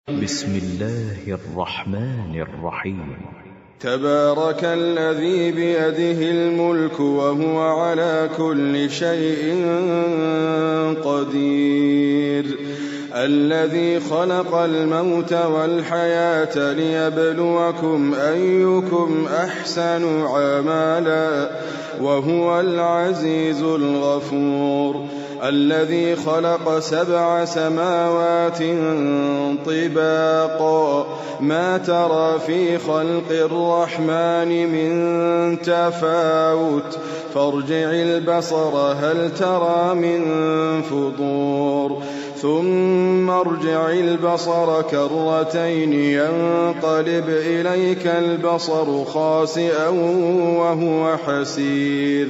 بسم الله الرحمن الرحيم. تبارك الذي بيده الملك وهو على كل شيء قدير، الذي خلق الموت والحياة ليبلوكم أيكم أحسن عملا وهو العزيز الغفور، الذي خلق 7 سماوات طباقا ما ترى في خلق الرحمن من تفاوت فارجع البصر هل ترى من فطور ثم ارجع البصر كرتين ينقلب إليك البصر خاسئا وهو حسير،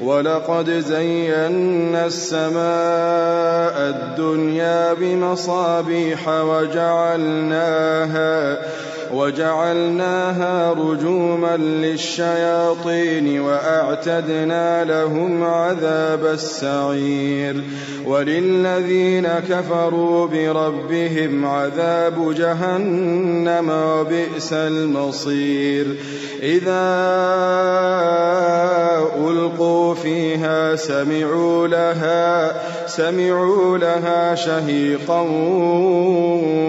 ولقد زينا السماء الدنيا بمصابيح وجعلناها رجوما للشياطين وأعتدنا لهم عذاب السعير، وللذين كفروا بربهم عذاب جهنم وبئس المصير. إذا ألقوا فيها سمعوا لها شهيقا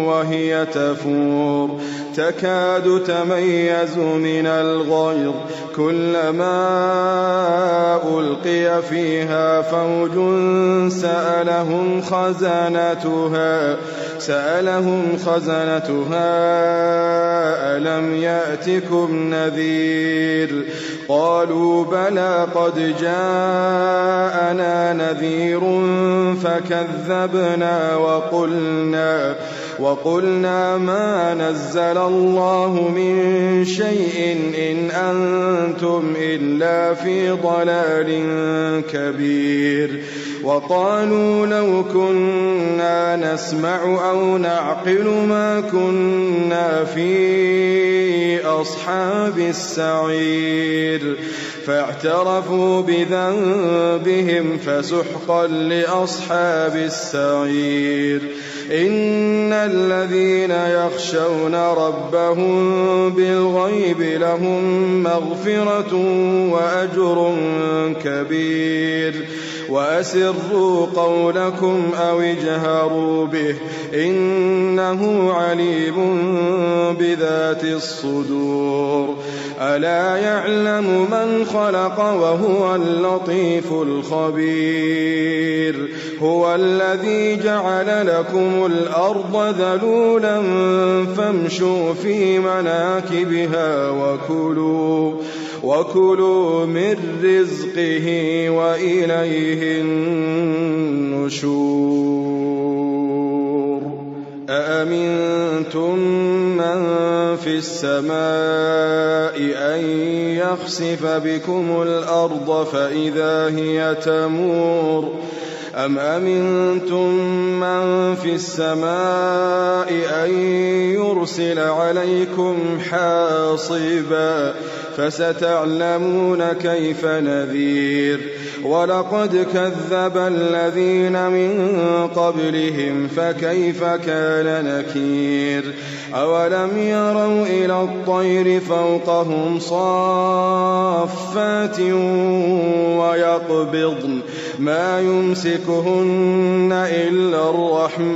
وهي تفور تكاد تميز من الغيظ كلما ألقي فيها فوج سألهم خزنتها ألم يأتكم نذير قالوا بلى قد جاءنا نذير فكذبنا وقلنا ما نزل الله من شيء إن أنتم إلا في ضلال كبير، وقالوا لو كنا نسمع أو نعقل ما كنا في أصحاب السعير، فاعترفوا بذنبهم فسحقا لأصحاب السعير. إن الذين يخشون ربهم بالغيب لهم مغفرة وأجر كبير، وأسروا قولكم أو اجهروا به إنه عليم بذات الصدور. ألا يعلم من خلق وهو اللطيف الخبير، هو الذي جعل لكم الأرض ذلولا فامشوا في مناكبها وكلوا من رزقه وإليه النشور. أأمنتم من في السماء أن يخسف بكم الأرض فإذا هي تمور أم أمنتم من في السماء أن يرسل عليكم حاصبا فستعلمون كيف نذير. ولقد كذب الذين من قبلهم فكيف كان نكير. أولم يروا إلى الطير فوقهم صافات ويقبضن ما يمسكهن إلا الرحمن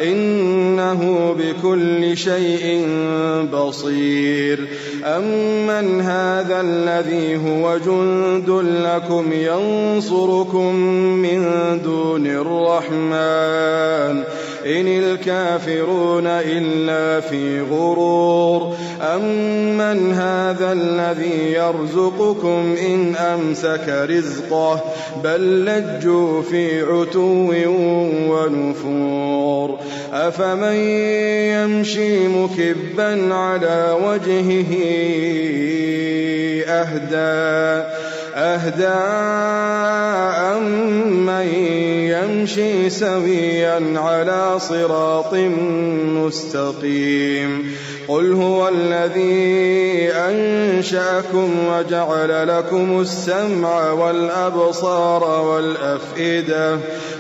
إنه بكل شيء بصير. أمن هذا الذي هو جند لكم ينصركم من دون الرحمن إن الكافرون إلا في غرور. أمن هذا الذي يرزقكم إن أمسك رزقه بل لجوا في عتو ونفور. أفمن يمشي مكبا على وجهه أهدى أمن يمشي سويا على صراط مستقيم قل هو الذي أنشأكم وجعل لكم السمع والأبصار والأفئدة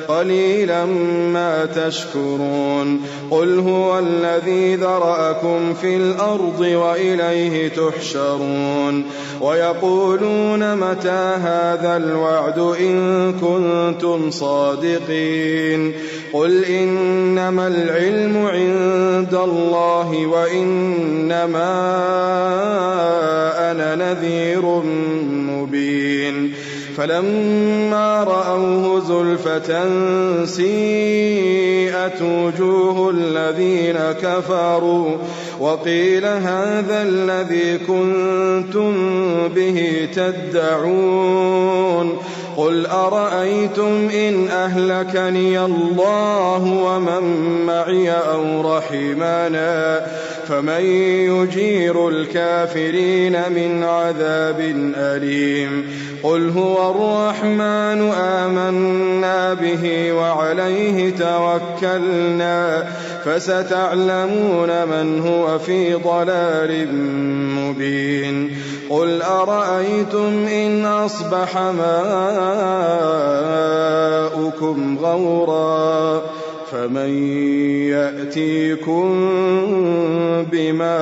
قليلا ما تشكرون قل هو الذي ذرأكم في الأرض وإليه تحشرون ويقولون متى هذا الوعد إن كنتم صادقين قل إنما العلم عند الله وإنما أنا نذير مبين فلما رأوه زلفة سيئت وجوه الذين كفروا وقيل هذا الذي كنتم به تدعون قل أرأيتم إن أهلكني الله ومن معي أو رحمنا فمن يجير الكافرين من عذاب أليم قل هو الرحمن آمنا به وعليه توكلنا فستعلمون من هو في ضلال مبين قل أرأيتم إن أصبح ماؤكم غورا فمن يأتيكم بماء